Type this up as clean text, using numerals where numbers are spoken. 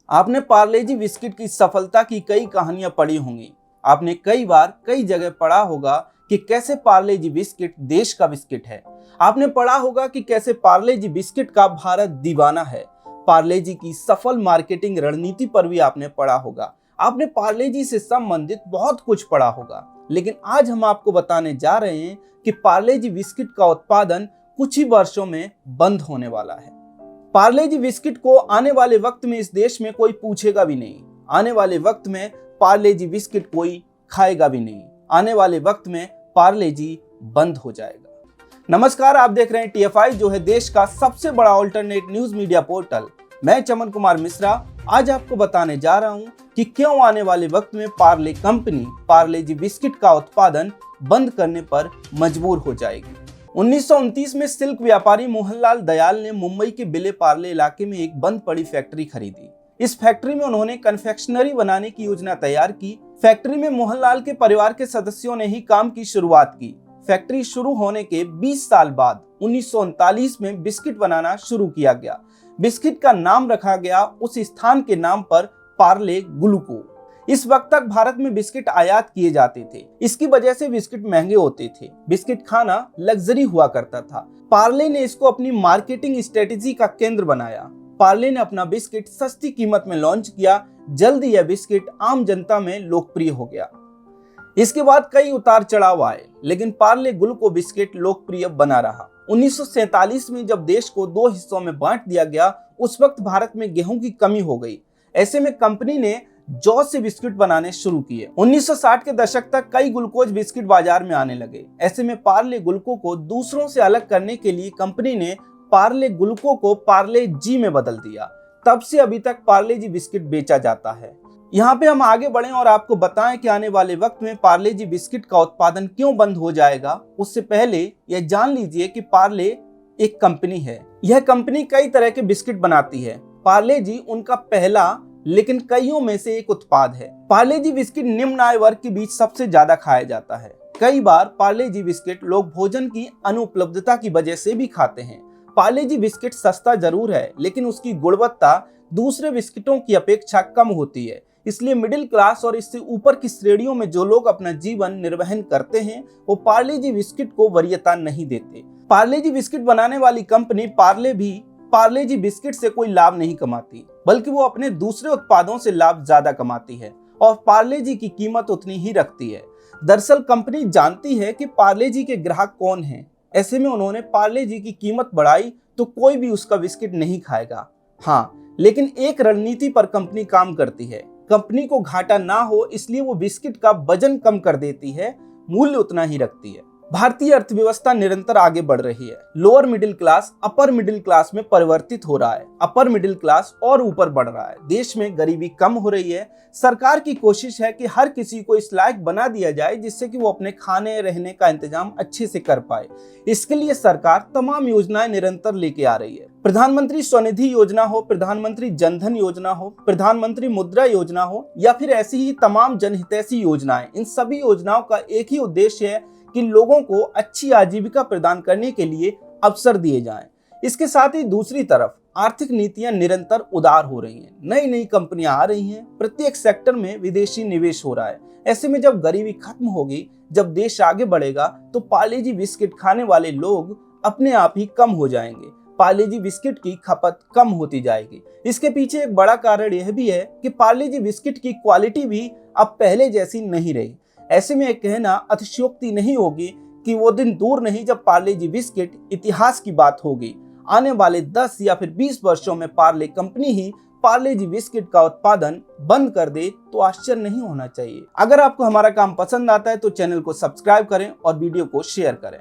आपने पार्ले जी बिस्किट की सफलता की कई कहानियां पढ़ी होंगी। आपने कई बार कई जगह पढ़ा होगा कि कैसे पार्ले जी बिस्किट देश का बिस्किट है। आपने पढ़ा होगा कि कैसे पार्ले जी बिस्किट का भारत दीवाना है। पार्ले जी की सफल मार्केटिंग रणनीति पर भी आपने पढ़ा होगा। आपने पार्ले जी से संबंधित बहुत कुछ पढ़ा होगा। लेकिन आज हम आपको बताने जा रहे हैं कि पार्ले जी बिस्किट का उत्पादन कुछ ही वर्षों में बंद होने वाला है। पार्ले जी बिस्किट को आने वाले वक्त में इस देश में कोई पूछेगा भी नहीं। आने वाले वक्त में पार्ले जी बिस्किट कोई खाएगा भी नहीं। आने वाले वक्त में पार्ले जी बंद हो जाएगा। नमस्कार, आप देख रहे हैं TFI, जो है देश का सबसे बड़ा अल्टरनेट न्यूज मीडिया पोर्टल। मैं चमन कुमार मिश्रा आज आपको बताने जा रहा हूं कि क्यों आने वाले वक्त में पार्ले कंपनी पार्ले जी बिस्किट का उत्पादन बंद करने पर मजबूर हो जाएगी। 1929 में सिल्क व्यापारी मोहनलाल दयाल ने मुंबई के विले पार्ले इलाके में एक बंद पड़ी फैक्ट्री खरीदी। इस फैक्ट्री में उन्होंने कन्फेक्शनरी बनाने की योजना तैयार की। फैक्ट्री में मोहनलाल के परिवार के सदस्यों ने ही काम की शुरुआत की। फैक्ट्री शुरू होने के 20 साल बाद 1939 में बिस्किट बनाना शुरू किया गया। बिस्किट का नाम रखा गया उस स्थान के नाम पर, पार्ले ग्लूको। इस वक्त तक भारत में बिस्किट आयात किए जाते थे। इसकी वजह से बिस्किट महंगे होते थे। बिस्किट खाना लग्जरी हुआ करता था। पार्ले ने इसको अपनी मार्केटिंग स्ट्रेटेजी का केंद्र बनाया। पार्ले ने अपना बिस्किट सस्ती कीमत में लॉन्च किया। जल्द यह बिस्किट आम जनता में लोकप्रिय हो गया। इसके बाद कई उतार चढ़ाव आए, लेकिन पार्ले ग्लूको बिस्किट लोकप्रिय बना रहा। 1947 में जब देश को 2 हिस्सों में बांट दिया गया, उस वक्त भारत में गेहूं की कमी हो गई। ऐसे में कंपनी ने जौ से बिस्किट बनाने शुरू किए। 1960 के दशक तक कई ग्लूकोज बिस्किट बाजार में आने लगे। ऐसे में पार्ले ग्लूको को दूसरों से अलग करने के लिए कंपनी ने पार्ले ग्लूको को पार्ले जी में बदल दिया। तब से अभी तक पार्ले जी बिस्किट बेचा जाता है। यहाँ पे हम आगे बढ़ें और आपको बताएं कि आने वाले वक्त में पार्ले जी बिस्किट का उत्पादन क्यों बंद हो जाएगा। उससे पहले यह जान लीजिए कि पार्ले एक कंपनी है। यह कंपनी कई तरह के बिस्किट बनाती है। पार्ले जी उनका पहला लेकिन कईयों में से एक उत्पाद है। पार्ले जी बिस्किट निम्न आय वर्ग के बीच सबसे ज्यादा खाया जाता है। कई बार पार्ले जी बिस्किट लोग भोजन की अनुपलब्धता की वजह से भी खाते हैं। पार्ले जी बिस्किट सस्ता जरूर है, लेकिन उसकी गुणवत्ता दूसरे बिस्किटों की अपेक्षा कम होती है। इसलिए मिडिल क्लास और इससे ऊपर की श्रेणियों में जो लोग अपना जीवन निर्वहन करते हैं, वो पार्ले जी बिस्किट को वरीयता नहीं देते। पार्ले जी बिस्किट बनाने वाली कंपनी पार्ले भी पार्ले जी बिस्किट से कोई लाभ नहीं कमाती, बल्कि वो अपने दूसरे उत्पादों से लाभ ज्यादा कमाती है और पार्ले जी की कीमत उतनी ही रखती है। दरअसल कंपनी जानती है कि पार्ले जी के ग्राहक कौन हैं। ऐसे में उन्होंने पार्ले जी की कीमत बढ़ाई तो कोई भी उसका बिस्किट नहीं खाएगा। हाँ, लेकिन एक रणनीति पर कंपनी काम करती है। कंपनी को घाटा ना हो इसलिए वो बिस्किट का वजन कम कर देती है, मूल्य उतना ही रखती है। भारतीय अर्थव्यवस्था निरंतर आगे बढ़ रही है। Lower middle class upper middle class में परिवर्तित हो रहा है। अपर मिडिल क्लास और ऊपर बढ़ रहा है। देश में गरीबी कम हो रही है। सरकार की कोशिश है कि हर किसी को इस लायक बना दिया जाए जिससे कि वो अपने खाने रहने का इंतजाम अच्छे से कर पाए। इसके लिए सरकार तमाम योजनाएं निरंतर लेके आ रही है। प्रधानमंत्री स्वनिधि योजना हो, प्रधानमंत्री जनधन योजना हो, प्रधानमंत्री मुद्रा योजना हो, या फिर ऐसी ही तमाम जनहितैषी योजनाएं, इन सभी योजनाओं का एक ही उद्देश्य है कि लोगों को अच्छी आजीविका प्रदान करने के लिए अवसर दिए जाएं। इसके साथ ही दूसरी तरफ आर्थिक नीतियां निरंतर उदार हो रही हैं। नई नई कंपनियां आ रही हैं। प्रत्येक सेक्टर में विदेशी निवेश हो रहा है। ऐसे में जब गरीबी खत्म होगी, जब देश आगे बढ़ेगा, तो पार्ले जी बिस्किट खाने वाले लोग अपने आप ही कम हो जाएंगे। पार्ले जी बिस्किट की खपत कम होती जाएगी। इसके पीछे एक बड़ा कारण यह भी है कि पार्ले जी बिस्किट की क्वालिटी भी अब पहले जैसी नहीं रही। ऐसे में एक कहना अतिशयोक्ति नहीं होगी कि वो दिन दूर नहीं जब पार्ले जी बिस्किट इतिहास की बात होगी। आने वाले 10 या फिर 20 वर्षों में पार्ले कंपनी ही पार्ले जी बिस्किट का उत्पादन बंद कर दे तो आश्चर्य नहीं होना चाहिए। अगर आपको हमारा काम पसंद आता है तो चैनल को सब्सक्राइब करें और वीडियो को शेयर करें।